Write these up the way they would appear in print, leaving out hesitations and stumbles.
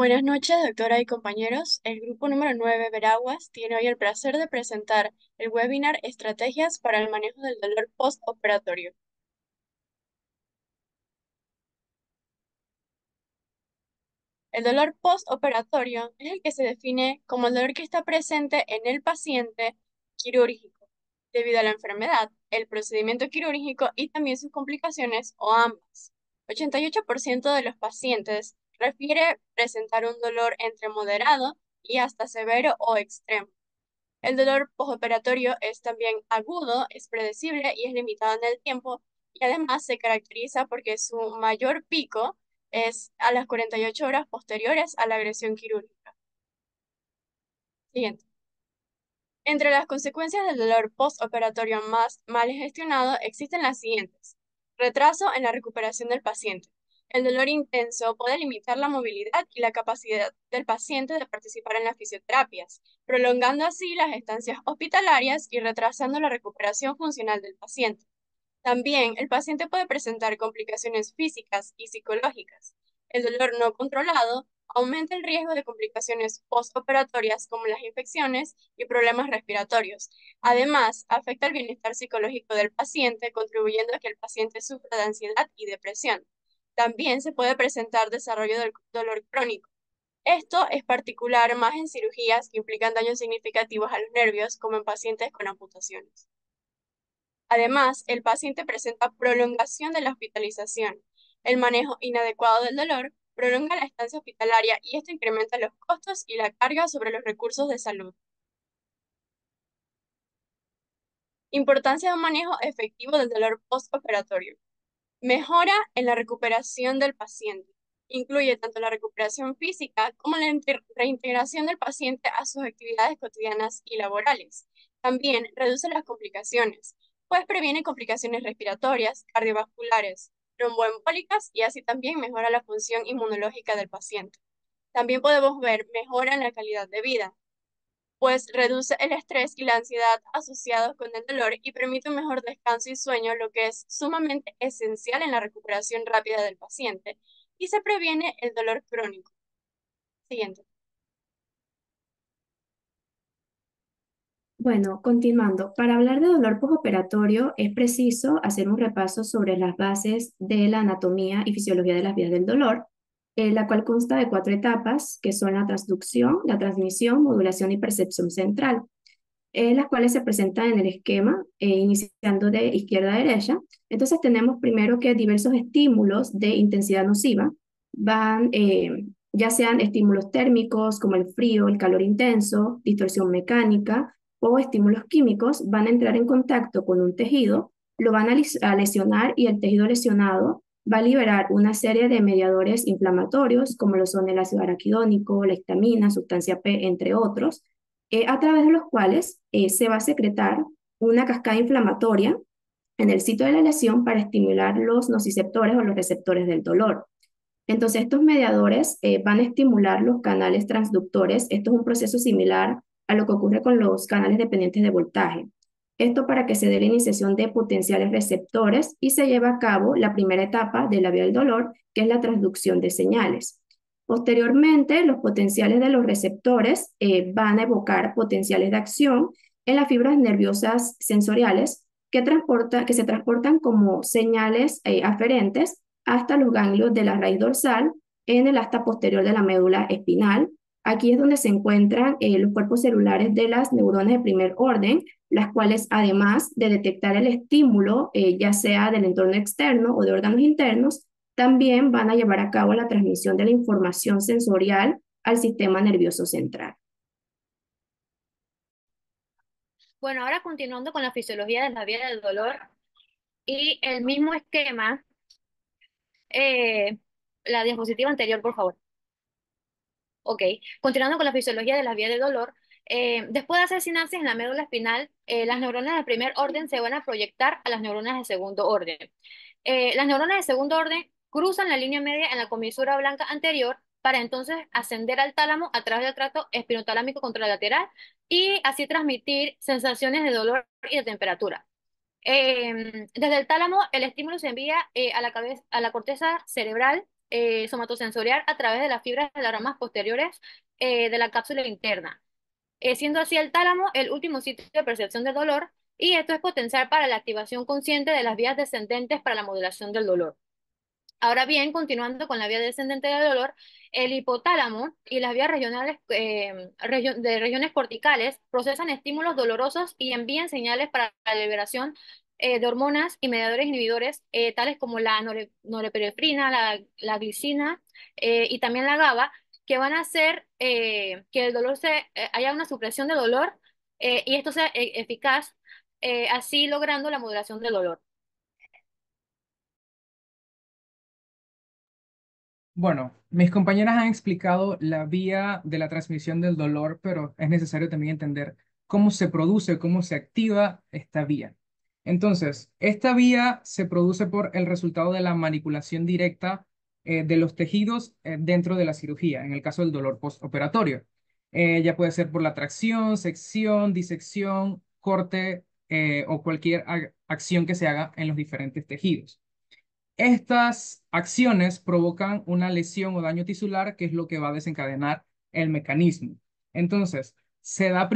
Buenas noches, doctora y compañeros. El grupo número 9 Veraguas tiene hoy el placer de presentar el webinar Estrategias para el manejo del dolor postoperatorio. El dolor postoperatorio es el que se define como el dolor que está presente en el paciente quirúrgico, debido a la enfermedad, el procedimiento quirúrgico y también sus complicaciones o ambas. 88% de los pacientes refiere presentar un dolor entre moderado y hasta severo o extremo. El dolor postoperatorio es también agudo, es predecible y es limitado en el tiempo, y además se caracteriza porque su mayor pico es a las 48 horas posteriores a la agresión quirúrgica. Siguiente. Entre las consecuencias del dolor postoperatorio más mal gestionado existen las siguientes. Retraso en la recuperación del paciente. El dolor intenso puede limitar la movilidad y la capacidad del paciente de participar en las fisioterapias, prolongando así las estancias hospitalarias y retrasando la recuperación funcional del paciente. También el paciente puede presentar complicaciones físicas y psicológicas. El dolor no controlado aumenta el riesgo de complicaciones postoperatorias como las infecciones y problemas respiratorios. Además, afecta el bienestar psicológico del paciente, contribuyendo a que el paciente sufra de ansiedad y depresión. También se puede presentar desarrollo del dolor crónico. Esto es particular más en cirugías que implican daños significativos a los nervios, como en pacientes con amputaciones. Además, el paciente presenta prolongación de la hospitalización. El manejo inadecuado del dolor prolonga la estancia hospitalaria y esto incrementa los costos y la carga sobre los recursos de salud. Importancia de un manejo efectivo del dolor postoperatorio. Mejora en la recuperación del paciente. Incluye tanto la recuperación física como la reintegración del paciente a sus actividades cotidianas y laborales. También reduce las complicaciones, pues previene complicaciones respiratorias, cardiovasculares, tromboembólicas y así también mejora la función inmunológica del paciente. También podemos ver mejora en la calidad de vida, pues reduce el estrés y la ansiedad asociados con el dolor y permite un mejor descanso y sueño, lo que es sumamente esencial en la recuperación rápida del paciente, y se previene el dolor crónico. Siguiente. Bueno, continuando, para hablar de dolor postoperatorio es preciso hacer un repaso sobre las bases de la anatomía y fisiología de las vías del dolor, la cual consta de cuatro etapas, que son la transducción, la transmisión, modulación y percepción central, las cuales se presentan en el esquema, iniciando de izquierda a derecha. Entonces tenemos primero que diversos estímulos de intensidad nociva van, ya sean estímulos térmicos como el frío, el calor intenso, distorsión mecánica o estímulos químicos, van a entrar en contacto con un tejido, lo van a lesionar y el tejido lesionado va a liberar una serie de mediadores inflamatorios como lo son el ácido araquidónico, la histamina, sustancia P, entre otros, a través de los cuales se va a secretar una cascada inflamatoria en el sitio de la lesión para estimular los nociceptores o los receptores del dolor. Entonces, estos mediadores van a estimular los canales transductores. Esto es un proceso similar a lo que ocurre con los canales dependientes de voltaje. Esto para que se dé la iniciación de potenciales receptores y se lleve a cabo la primera etapa de la vía del dolor, que es la transducción de señales. Posteriormente, los potenciales de los receptores van a evocar potenciales de acción en las fibras nerviosas sensoriales que se transportan como señales aferentes hasta los ganglios de la raíz dorsal en el asta posterior de la médula espinal. Aquí es donde se encuentran los cuerpos celulares de las neuronas de primer orden, las cuales además de detectar el estímulo, ya sea del entorno externo o de órganos internos, también van a llevar a cabo la transmisión de la información sensorial al sistema nervioso central. Bueno, ahora continuando con la fisiología de la vía del dolor y el mismo esquema, eh, la diapositiva anterior, por favor. Ok, continuando con la fisiología de las vías del dolor, después de hacer sinapsis en la médula espinal, las neuronas de primer orden se van a proyectar a las neuronas de segundo orden. Las neuronas de segundo orden cruzan la línea media en la comisura blanca anterior para entonces ascender al tálamo a través del tracto espinotalámico contralateral y así transmitir sensaciones de dolor y de temperatura. Desde el tálamo, el estímulo se envía a la cabeza, a la corteza cerebral somatosensorial a través de las fibras de las ramas posteriores de la cápsula interna, siendo así el tálamo el último sitio de percepción del dolor, y esto es potencial para la activación consciente de las vías descendentes para la modulación del dolor. Ahora bien, continuando con la vía descendente del dolor, el hipotálamo y las vías regionales de regiones corticales procesan estímulos dolorosos y envían señales para la liberación de hormonas y mediadores inhibidores, tales como la norepinefrina, la glicina y también la GABA, que van a hacer que el dolor haya una supresión de dolor y esto sea eficaz, así logrando la modulación del dolor. Bueno, mis compañeras han explicado la vía de la transmisión del dolor, pero es necesario también entender cómo se produce, cómo se activa esta vía. Entonces, esta vía se produce por el resultado de la manipulación directa de los tejidos dentro de la cirugía, en el caso del dolor postoperatorio. Ya puede ser por la tracción, sección, disección, corte o cualquier acción que se haga en los diferentes tejidos. Estas acciones provocan una lesión o daño tisular, que es lo que va a desencadenar el mecanismo. Entonces, estas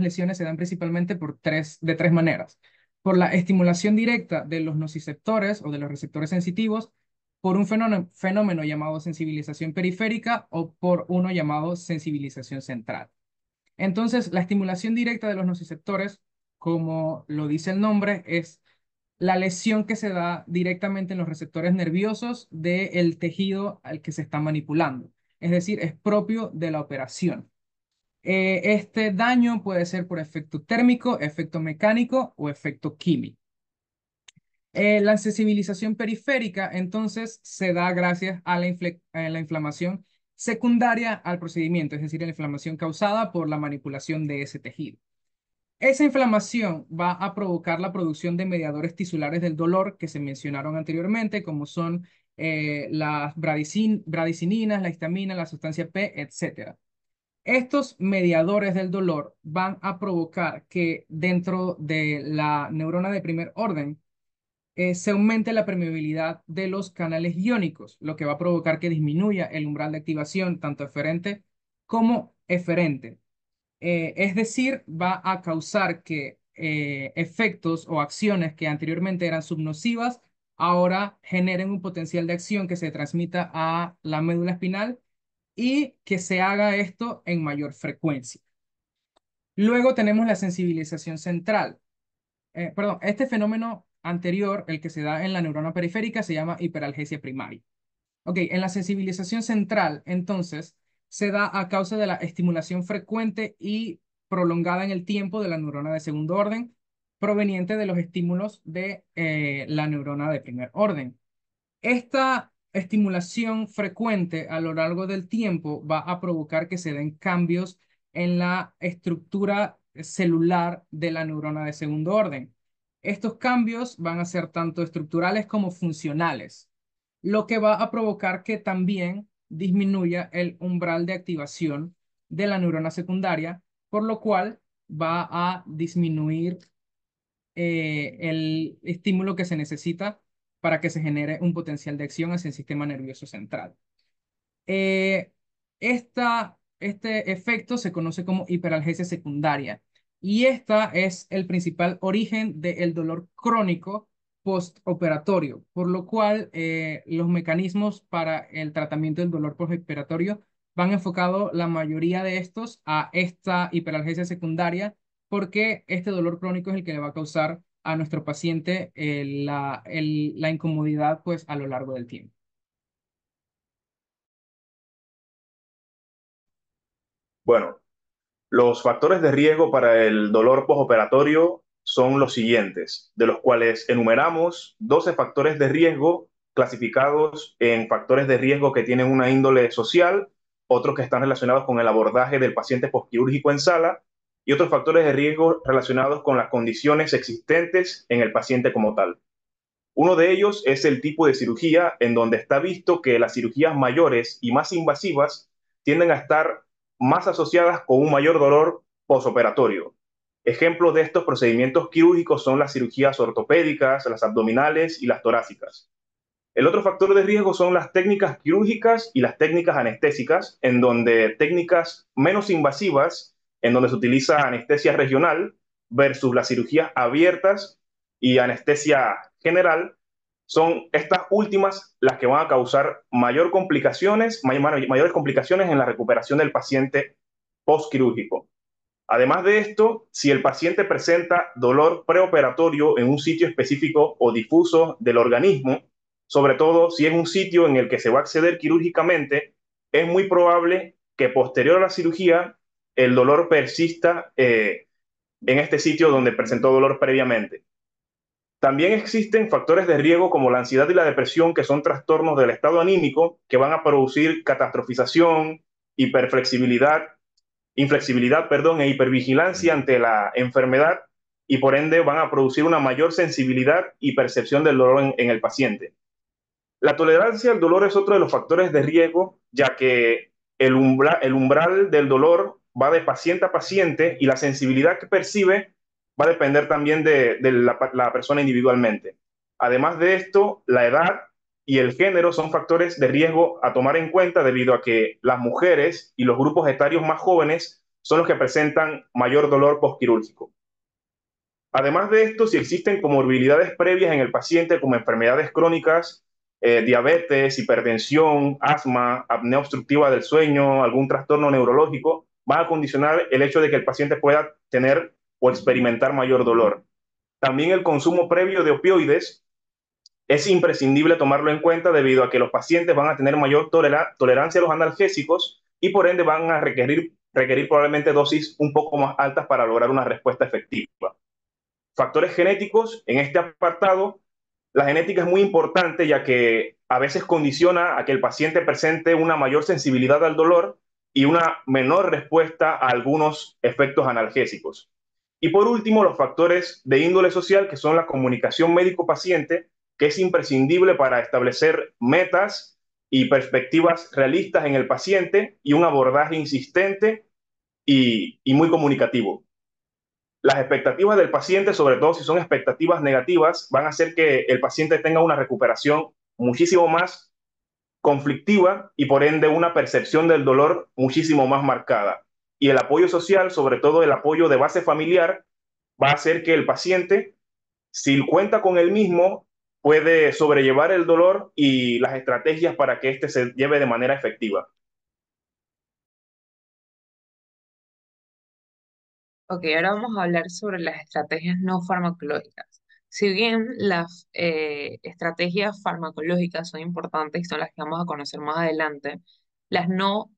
lesiones se dan principalmente de tres maneras. Por la estimulación directa de los nociceptores o de los receptores sensitivos, por un fenómeno llamado sensibilización periférica o por uno llamado sensibilización central. Entonces, la estimulación directa de los nociceptores, como lo dice el nombre, es la lesión que se da directamente en los receptores nerviosos del tejido al que se está manipulando. Es decir, es propio de la operación. Este daño puede ser por efecto térmico, efecto mecánico o efecto químico. La sensibilización periférica, entonces, se da gracias a la inflamación secundaria al procedimiento, es decir, la inflamación causada por la manipulación de ese tejido. Esa inflamación va a provocar la producción de mediadores tisulares del dolor que se mencionaron anteriormente, como son las bradicininas, la histamina, la sustancia P, etc. Estos mediadores del dolor van a provocar que dentro de la neurona de primer orden se aumente la permeabilidad de los canales iónicos, lo que va a provocar que disminuya el umbral de activación tanto eferente como eferente. Es decir, va a causar que efectos o acciones que anteriormente eran subnosivas ahora generen un potencial de acción que se transmita a la médula espinal y que se haga esto en mayor frecuencia. Luego tenemos la sensibilización central. Perdón, este fenómeno anterior, el que se da en la neurona periférica, se llama hiperalgesia primaria. Ok, en la sensibilización central, entonces, se da a causa de la estimulación frecuente y prolongada en el tiempo de la neurona de segundo orden, proveniente de los estímulos de la neurona de primer orden. Esta estimulación frecuente a lo largo del tiempo va a provocar que se den cambios en la estructura celular de la neurona de segundo orden. Estos cambios van a ser tanto estructurales como funcionales, lo que va a provocar que también disminuya el umbral de activación de la neurona secundaria, por lo cual va a disminuir el estímulo que se necesita para que se genere un potencial de acción hacia el sistema nervioso central. Eh, este efecto se conoce como hiperalgesia secundaria y esta es el principal origen del dolor crónico postoperatorio, por lo cual los mecanismos para el tratamiento del dolor postoperatorio van enfocados la mayoría de estos a esta hiperalgesia secundaria, porque este dolor crónico es el que le va a causar a nuestro paciente la incomodidad pues a lo largo del tiempo. Bueno, los factores de riesgo para el dolor postoperatorio son los siguientes, de los cuales enumeramos 12 factores de riesgo clasificados en factores de riesgo que tienen una índole social, otros que están relacionados con el abordaje del paciente postquirúrgico en sala y otros factores de riesgo relacionados con las condiciones existentes en el paciente como tal. Uno de ellos es el tipo de cirugía, en donde está visto que las cirugías mayores y más invasivas tienden a estar más asociadas con un mayor dolor posoperatorio. Ejemplos de estos procedimientos quirúrgicos son las cirugías ortopédicas, las abdominales y las torácicas. El otro factor de riesgo son las técnicas quirúrgicas y las técnicas anestésicas, en donde técnicas menos invasivas, en donde se utiliza anestesia regional versus las cirugías abiertas y anestesia general, son estas últimas las que van a causar mayores complicaciones en la recuperación del paciente postquirúrgico. Además de esto, si el paciente presenta dolor preoperatorio en un sitio específico o difuso del organismo, sobre todo si es un sitio en el que se va a acceder quirúrgicamente, es muy probable que posterior a la cirugía el dolor persista en este sitio donde presentó dolor previamente. También existen factores de riesgo como la ansiedad y la depresión, que son trastornos del estado anímico que van a producir catastrofización, hiperflexibilidad, inflexibilidad, perdón, e hipervigilancia ante la enfermedad y por ende van a producir una mayor sensibilidad y percepción del dolor en el paciente. La tolerancia al dolor es otro de los factores de riesgo, ya que el umbral del dolor va de paciente a paciente y la sensibilidad que percibe va a depender también de la persona individualmente. Además de esto, la edad y el género son factores de riesgo a tomar en cuenta debido a que las mujeres y los grupos etarios más jóvenes son los que presentan mayor dolor postquirúrgico. Además de esto, si existen comorbilidades previas en el paciente como enfermedades crónicas, diabetes, hipertensión, asma, apnea obstructiva del sueño, algún trastorno neurológico, van a condicionar el hecho de que el paciente pueda tener o experimentar mayor dolor. También el consumo previo de opioides es imprescindible tomarlo en cuenta debido a que los pacientes van a tener mayor tolerancia a los analgésicos y por ende van a requerir probablemente dosis un poco más altas para lograr una respuesta efectiva. Factores genéticos, en este apartado, la genética es muy importante ya que a veces condiciona a que el paciente presente una mayor sensibilidad al dolor y una menor respuesta a algunos efectos analgésicos. Y por último, los factores de índole social, que son la comunicación médico-paciente, que es imprescindible para establecer metas y perspectivas realistas en el paciente y un abordaje insistente y muy comunicativo. Las expectativas del paciente, sobre todo si son expectativas negativas, van a hacer que el paciente tenga una recuperación muchísimo más conflictiva y por ende una percepción del dolor muchísimo más marcada. Y el apoyo social, sobre todo el apoyo de base familiar, va a hacer que el paciente, si cuenta con él mismo, puede sobrellevar el dolor y las estrategias para que éste se lleve de manera efectiva. Ok, ahora vamos a hablar sobre las estrategias no farmacológicas. Si bien las estrategias farmacológicas son importantes y son las que vamos a conocer más adelante, las no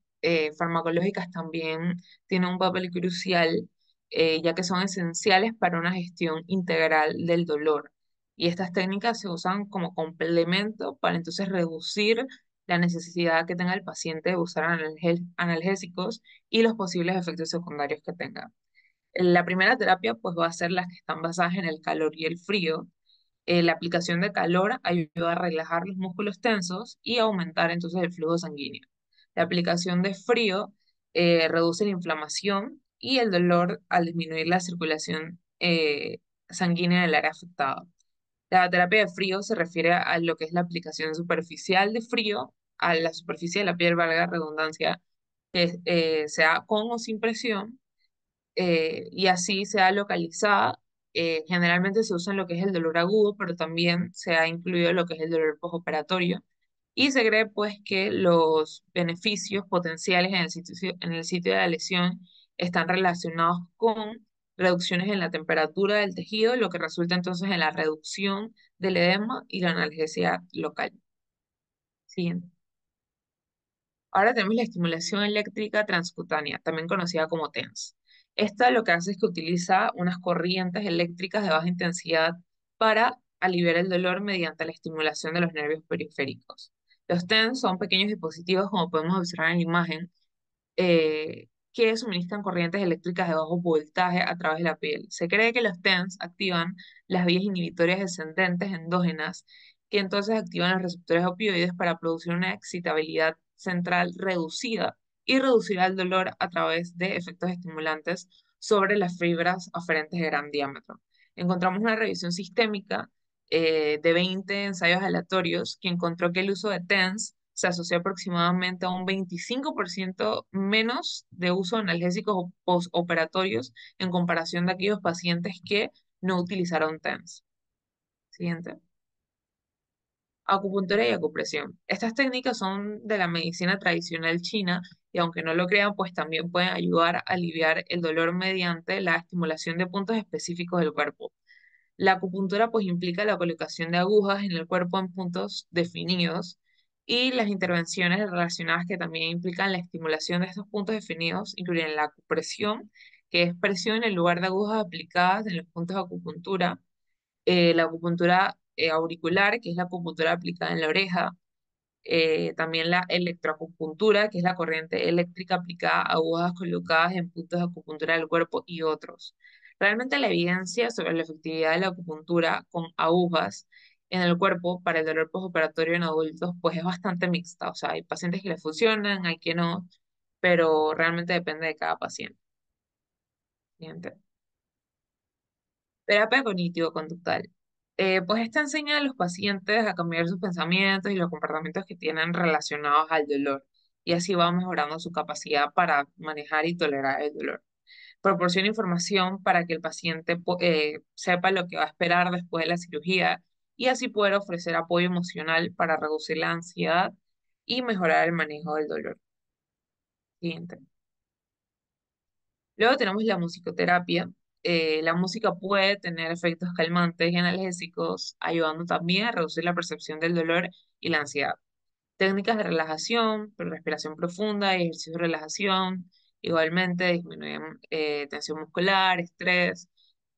farmacológicas también tienen un papel crucial, ya que son esenciales para una gestión integral del dolor. Y estas técnicas se usan como complemento para entonces reducir la necesidad que tenga el paciente de usar analgésicos y los posibles efectos secundarios que tenga. La primera terapia pues va a ser las que están basadas en el calor y el frío. La aplicación de calor ayuda a relajar los músculos tensos y aumentar entonces el flujo sanguíneo. La aplicación de frío reduce la inflamación y el dolor al disminuir la circulación sanguínea en el área afectada. La terapia de frío se refiere a lo que es la aplicación superficial de frío a la superficie de la piel, valga la redundancia, que sea con o sin presión y así sea localizada. Generalmente se usa en lo que es el dolor agudo, pero también se ha incluido lo que es el dolor postoperatorio. Y se cree pues que los beneficios potenciales en el sitio de la lesión están relacionados con reducciones en la temperatura del tejido, lo que resulta entonces en la reducción del edema y la analgesia local. Siguiente. Ahora tenemos la estimulación eléctrica transcutánea, también conocida como TENS. Esta lo que hace es que utiliza unas corrientes eléctricas de baja intensidad para aliviar el dolor mediante la estimulación de los nervios periféricos. Los TENS son pequeños dispositivos, como podemos observar en la imagen, que suministran corrientes eléctricas de bajo voltaje a través de la piel. Se cree que los TENS activan las vías inhibitorias descendentes endógenas, que entonces activan los receptores opioides para producir una excitabilidad central reducida y reducirá el dolor a través de efectos estimulantes sobre las fibras aferentes de gran diámetro. Encontramos una revisión sistémica de 20 ensayos aleatorios que encontró que el uso de TENS se asocia aproximadamente a un 25% menos de uso de analgésicos postoperatorios en comparación de aquellos pacientes que no utilizaron TENS. Siguiente. Acupuntura y acupresión. Estas técnicas son de la medicina tradicional china y aunque no lo crean, pues también pueden ayudar a aliviar el dolor mediante la estimulación de puntos específicos del cuerpo. La acupuntura pues implica la colocación de agujas en el cuerpo en puntos definidos y las intervenciones relacionadas que también implican la estimulación de estos puntos definidos incluyen la acupresión, que es presión en el lugar de agujas aplicadas en los puntos de acupuntura, la acupuntura auricular, que es la acupuntura aplicada en la oreja, también la electroacupuntura, que es la corriente eléctrica aplicada a agujas colocadas en puntos de acupuntura del cuerpo y otros. Realmente la evidencia sobre la efectividad de la acupuntura con agujas en el cuerpo para el dolor postoperatorio en adultos, pues es bastante mixta. O sea, hay pacientes que le funcionan, hay que no, pero realmente depende de cada paciente. Siguiente. Terapia cognitivo-conductual. Pues esta enseña a los pacientes a cambiar sus pensamientos y los comportamientos que tienen relacionados al dolor, y así va mejorando su capacidad para manejar y tolerar el dolor. Proporciona información para que el paciente sepa lo que va a esperar después de la cirugía y así poder ofrecer apoyo emocional para reducir la ansiedad y mejorar el manejo del dolor. Siguiente. Luego tenemos la musicoterapia. La música puede tener efectos calmantes y analgésicos, ayudando también a reducir la percepción del dolor y la ansiedad. Técnicas de relajación, respiración profunda y ejercicio de relajación, igualmente disminuyen tensión muscular, estrés,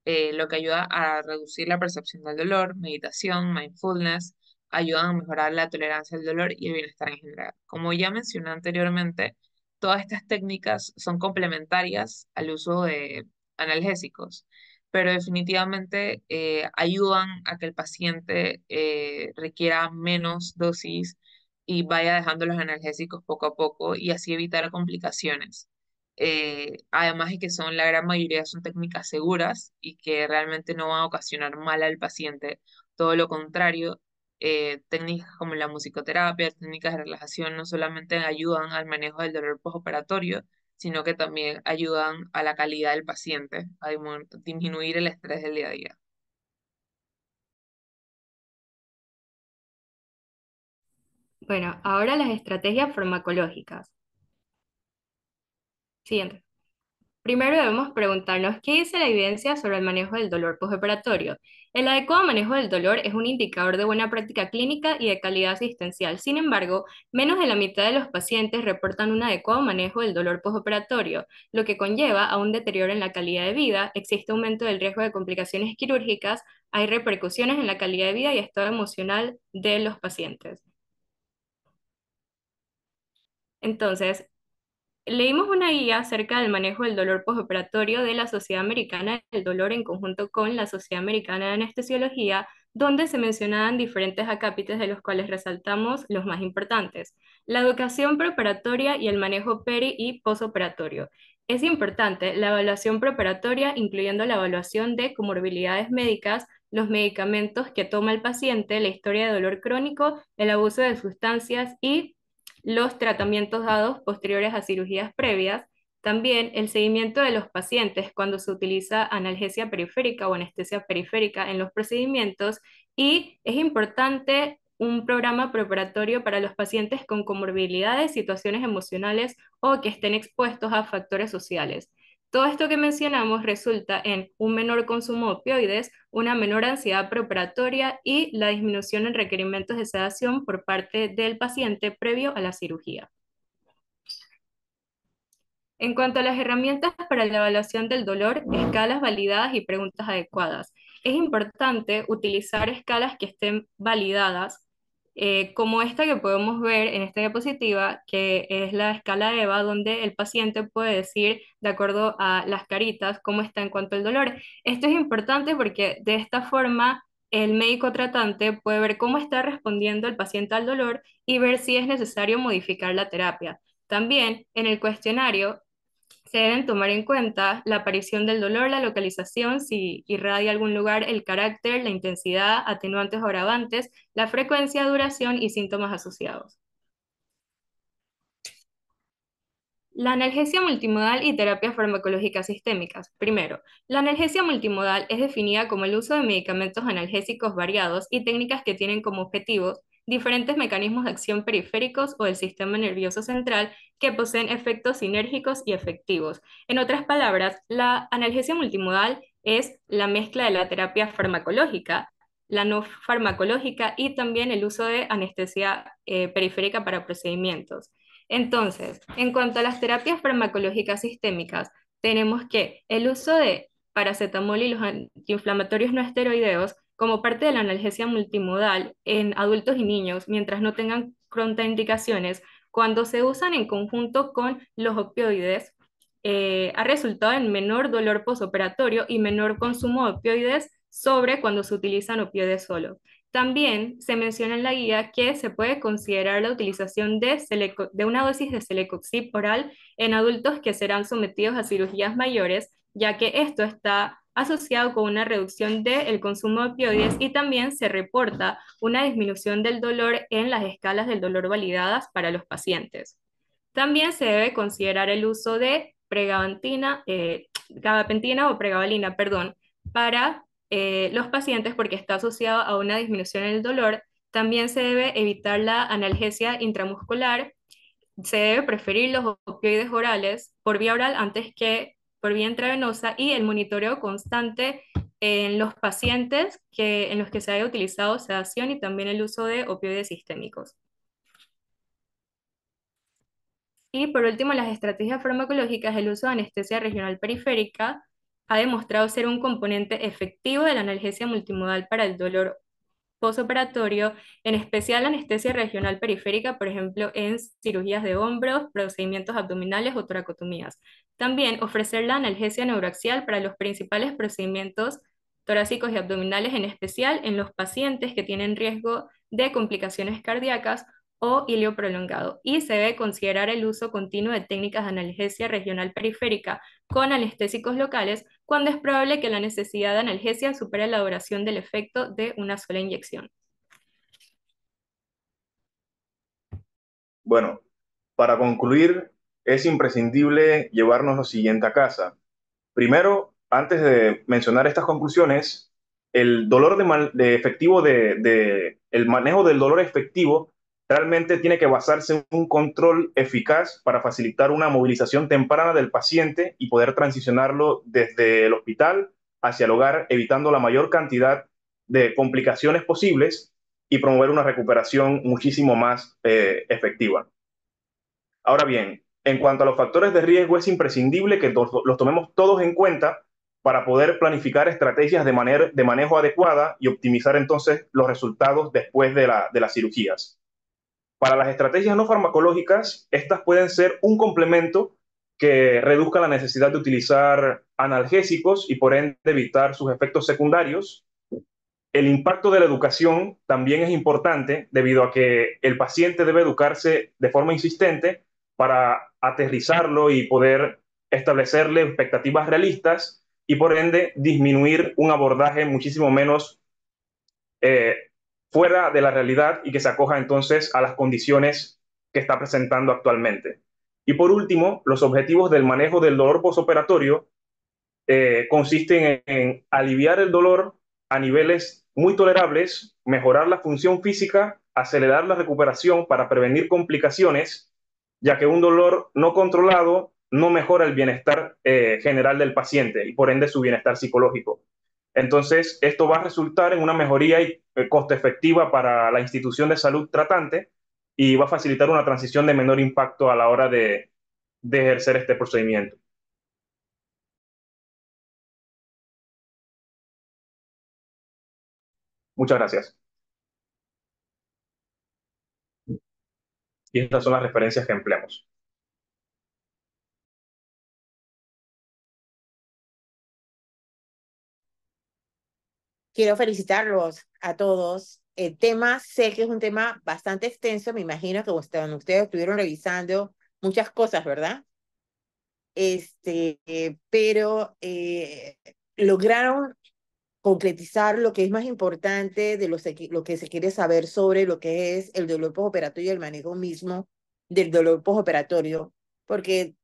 lo que ayuda a reducir la percepción del dolor, meditación, mindfulness, ayudan a mejorar la tolerancia al dolor y el bienestar en general. Como ya mencioné anteriormente, todas estas técnicas son complementarias al uso de analgésicos, pero definitivamente ayudan a que el paciente requiera menos dosis y vaya dejando los analgésicos poco a poco y así evitar complicaciones. Además de que son, la gran mayoría son técnicas seguras y que realmente no van a ocasionar mal al paciente. Todo lo contrario, técnicas como la musicoterapia, técnicas de relajación no solamente ayudan al manejo del dolor postoperatorio, sino que también ayudan a la calidad del paciente, a disminuir el estrés del día a día. Bueno, ahora las estrategias farmacológicas. Siguiente. Primero debemos preguntarnos qué dice la evidencia sobre el manejo del dolor postoperatorio. El adecuado manejo del dolor es un indicador de buena práctica clínica y de calidad asistencial. Sin embargo, menos de la mitad de los pacientes reportan un adecuado manejo del dolor postoperatorio, lo que conlleva a un deterioro en la calidad de vida, existe aumento del riesgo de complicaciones quirúrgicas, hay repercusiones en la calidad de vida y estado emocional de los pacientes. Entonces, leímos una guía acerca del manejo del dolor postoperatorio de la Sociedad Americana del Dolor en conjunto con la Sociedad Americana de Anestesiología, donde se mencionaban diferentes acápites de los cuales resaltamos los más importantes: la educación preoperatoria y el manejo peri y posoperatorio. Es importante la evaluación preoperatoria, incluyendo la evaluación de comorbilidades médicas, los medicamentos que toma el paciente, la historia de dolor crónico, el abuso de sustancias y los tratamientos dados posteriores a cirugías previas, también el seguimiento de los pacientes cuando se utiliza analgesia periférica o anestesia periférica en los procedimientos, y es importante un programa preparatorio para los pacientes con comorbilidades, situaciones emocionales o que estén expuestos a factores sociales. Todo esto que mencionamos resulta en un menor consumo de opioides, una menor ansiedad preoperatoria y la disminución en requerimientos de sedación por parte del paciente previo a la cirugía. En cuanto a las herramientas para la evaluación del dolor, escalas validadas y preguntas adecuadas. Es importante utilizar escalas que estén validadas, como esta que podemos ver en esta diapositiva, que es la escala EVA, donde el paciente puede decir, de acuerdo a las caritas, cómo está en cuanto al dolor. Esto es importante porque de esta forma el médico tratante puede ver cómo está respondiendo el paciente al dolor y ver si es necesario modificar la terapia. También en el cuestionario Se deben tomar en cuenta la aparición del dolor, la localización, si irradia algún lugar, el carácter, la intensidad, atenuantes o agravantes, la frecuencia, duración y síntomas asociados. La analgesia multimodal y terapias farmacológicas sistémicas. Primero, la analgesia multimodal es definida como el uso de medicamentos analgésicos variados y técnicas que tienen como objetivos diferentes mecanismos de acción periféricos o del sistema nervioso central que poseen efectos sinérgicos y efectivos. En otras palabras, la analgesia multimodal es la mezcla de la terapia farmacológica, la no farmacológica y también el uso de anestesia periférica para procedimientos. Entonces, en cuanto a las terapias farmacológicas sistémicas, tenemos que el uso de paracetamol y los antiinflamatorios no esteroideos como parte de la analgesia multimodal en adultos y niños mientras no tengan contraindicaciones, cuando se usan en conjunto con los opioides, ha resultado en menor dolor posoperatorio y menor consumo de opioides sobre cuando se utilizan opioides solos. También se menciona en la guía que se puede considerar la utilización de una dosis de celecoxib oral en adultos que serán sometidos a cirugías mayores, ya que esto está asociado con una reducción del consumo de opioides y también se reporta una disminución del dolor en las escalas del dolor validadas para los pacientes. También se debe considerar el uso de gabapentina o pregabalina, perdón, para los pacientes porque está asociado a una disminución en el dolor. También se debe evitar la analgesia intramuscular. Se debe preferir los opioides orales por vía oral antes que por vía intravenosa y el monitoreo constante en los pacientes en los que se haya utilizado sedación y también el uso de opioides sistémicos. Y por último, las estrategias farmacológicas, el uso de anestesia regional periférica ha demostrado ser un componente efectivo de la analgesia multimodal para el dolor posoperatorio, en especial anestesia regional periférica, por ejemplo, en cirugías de hombros, procedimientos abdominales o toracotomías. También ofrecer la analgesia neuroaxial para los principales procedimientos torácicos y abdominales, en especial en los pacientes que tienen riesgo de complicaciones cardíacas o hilio prolongado. Y se debe considerar el uso continuo de técnicas de analgesia regional periférica con anestésicos locales cuando es probable que la necesidad de analgesia supere la duración del efecto de una sola inyección. Bueno, para concluir, es imprescindible llevarnos lo siguiente a casa. Primero, antes de mencionar estas conclusiones, el dolor el manejo del dolor efectivo realmente tiene que basarse en un control eficaz para facilitar una movilización temprana del paciente y poder transicionarlo desde el hospital hacia el hogar, evitando la mayor cantidad de complicaciones posibles y promover una recuperación muchísimo más efectiva. Ahora bien, en cuanto a los factores de riesgo, es imprescindible que los tomemos todos en cuenta para poder planificar estrategias de manejo adecuada y optimizar entonces los resultados después de las cirugías. Para las estrategias no farmacológicas, estas pueden ser un complemento que reduzca la necesidad de utilizar analgésicos y por ende evitar sus efectos secundarios. El impacto de la educación también es importante debido a que el paciente debe educarse de forma insistente para aterrizarlo y poder establecerle expectativas realistas y por ende disminuir un abordaje muchísimo menos eh, fuera de la realidad y que se acoja entonces a las condiciones que está presentando actualmente. Y por último, los objetivos del manejo del dolor posoperatorio consisten en aliviar el dolor a niveles muy tolerables, mejorar la función física, acelerar la recuperación para prevenir complicaciones, ya que un dolor no controlado no mejora el bienestar general del paciente y por ende su bienestar psicológico. Entonces, esto va a resultar en una mejoría costo efectiva para la institución de salud tratante y va a facilitar una transición de menor impacto a la hora de ejercer este procedimiento. Muchas gracias. Y estas son las referencias que empleamos. Quiero felicitarlos a todos. El tema, sé que es un tema bastante extenso, me imagino que ustedes estuvieron revisando muchas cosas, ¿verdad? pero lograron concretizar lo que es más importante de lo que se quiere saber sobre lo que es el dolor postoperatorio y el manejo mismo del dolor postoperatorio, porque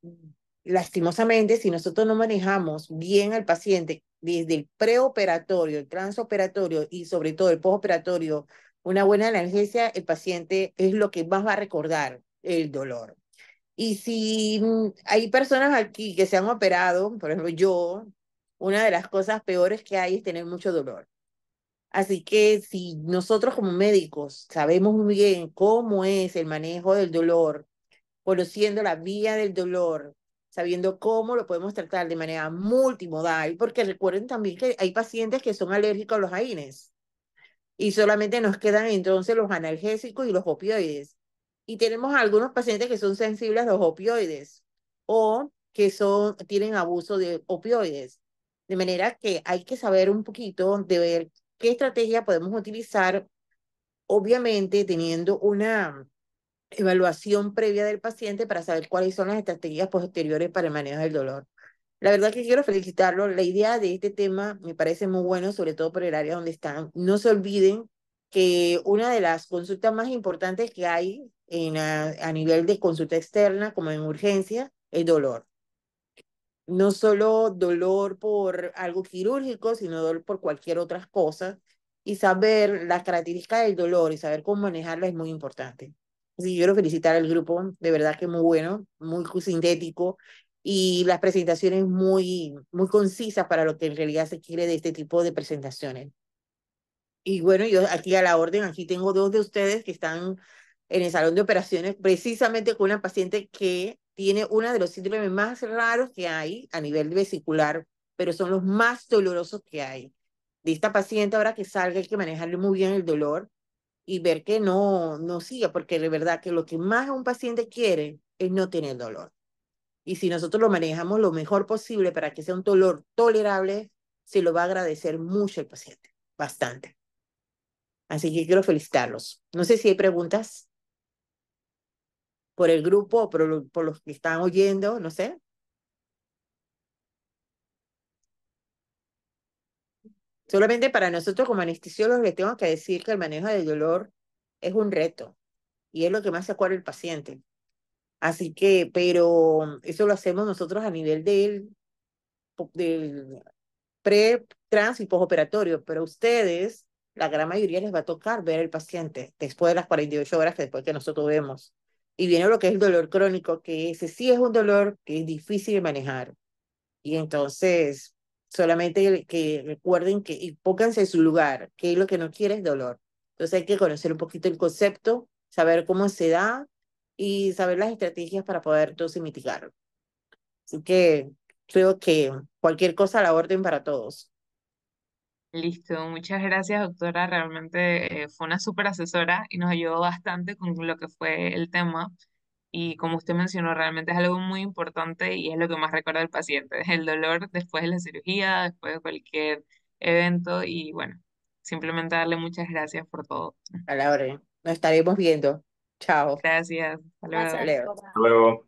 lastimosamente si nosotros no manejamos bien al paciente desde el preoperatorio, el transoperatorio y sobre todo el postoperatorio, una buena analgesia, el paciente es lo que más va a recordar el dolor. Y si hay personas aquí que se han operado, por ejemplo yo, una de las cosas peores que hay es tener mucho dolor. Así que si nosotros como médicos sabemos muy bien cómo es el manejo del dolor, conociendo la vía del dolor, sabiendo cómo lo podemos tratar de manera multimodal, porque recuerden también que hay pacientes que son alérgicos a los AINES y solamente nos quedan entonces los analgésicos y los opioides. Y tenemos algunos pacientes que son sensibles a los opioides o que tienen abuso de opioides. De manera que hay que saber un poquito de ver qué estrategia podemos utilizar, obviamente teniendo una evaluación previa del paciente para saber cuáles son las estrategias posteriores para el manejo del dolor. La verdad que quiero felicitarlo. La idea de este tema me parece muy bueno, sobre todo por el área donde están. No se olviden que una de las consultas más importantes que hay a nivel de consulta externa, como en urgencia, es dolor. No solo dolor por algo quirúrgico, sino dolor por cualquier otra cosa. Y saber las características del dolor y saber cómo manejarla es muy importante. Así que quiero felicitar al grupo, de verdad que muy bueno, muy sintético y las presentaciones muy concisas para lo que en realidad se quiere de este tipo de presentaciones. Y bueno, yo aquí a la orden, aquí tengo dos de ustedes que están en el salón de operaciones, precisamente con una paciente que tiene uno de los síndromes más raros que hay a nivel vesicular, pero son los más dolorosos que hay. De esta paciente, ahora que salga, hay que manejarle muy bien el dolor y ver que no siga, porque de verdad que lo que más un paciente quiere es no tener dolor. Y si nosotros lo manejamos lo mejor posible para que sea un dolor tolerable, se lo va a agradecer mucho el paciente, bastante. Así que quiero felicitarlos. No sé si hay preguntas por el grupo o por los que están oyendo, no sé. Solamente para nosotros como anestesiólogos les tengo que decir que el manejo del dolor es un reto y es lo que más se acuerda el paciente. Así que, pero eso lo hacemos nosotros a nivel del pre, trans y postoperatorio, pero a ustedes, la gran mayoría les va a tocar ver el paciente después de las 48 horas que después que nosotros vemos. Y viene lo que es el dolor crónico, que ese sí es un dolor que es difícil de manejar. Y entonces, solamente que recuerden que y pónganse en su lugar, que es lo que no quiere es dolor. Entonces hay que conocer un poquito el concepto, saber cómo se da y saber las estrategias para poder entonces mitigarlo. Así que creo que cualquier cosa a la orden para todos. Listo, muchas gracias, doctora. Realmente fue una súper asesora y nos ayudó bastante con lo que fue el tema. Y como usted mencionó, realmente es algo muy importante y es lo que más recuerda el paciente, el dolor después de la cirugía, después de cualquier evento. Y bueno, simplemente darle muchas gracias por todo. A la orden. Nos estaremos viendo. Chao. Gracias, hasta Hasta luego. Gracias, luego. doctora. Hasta luego.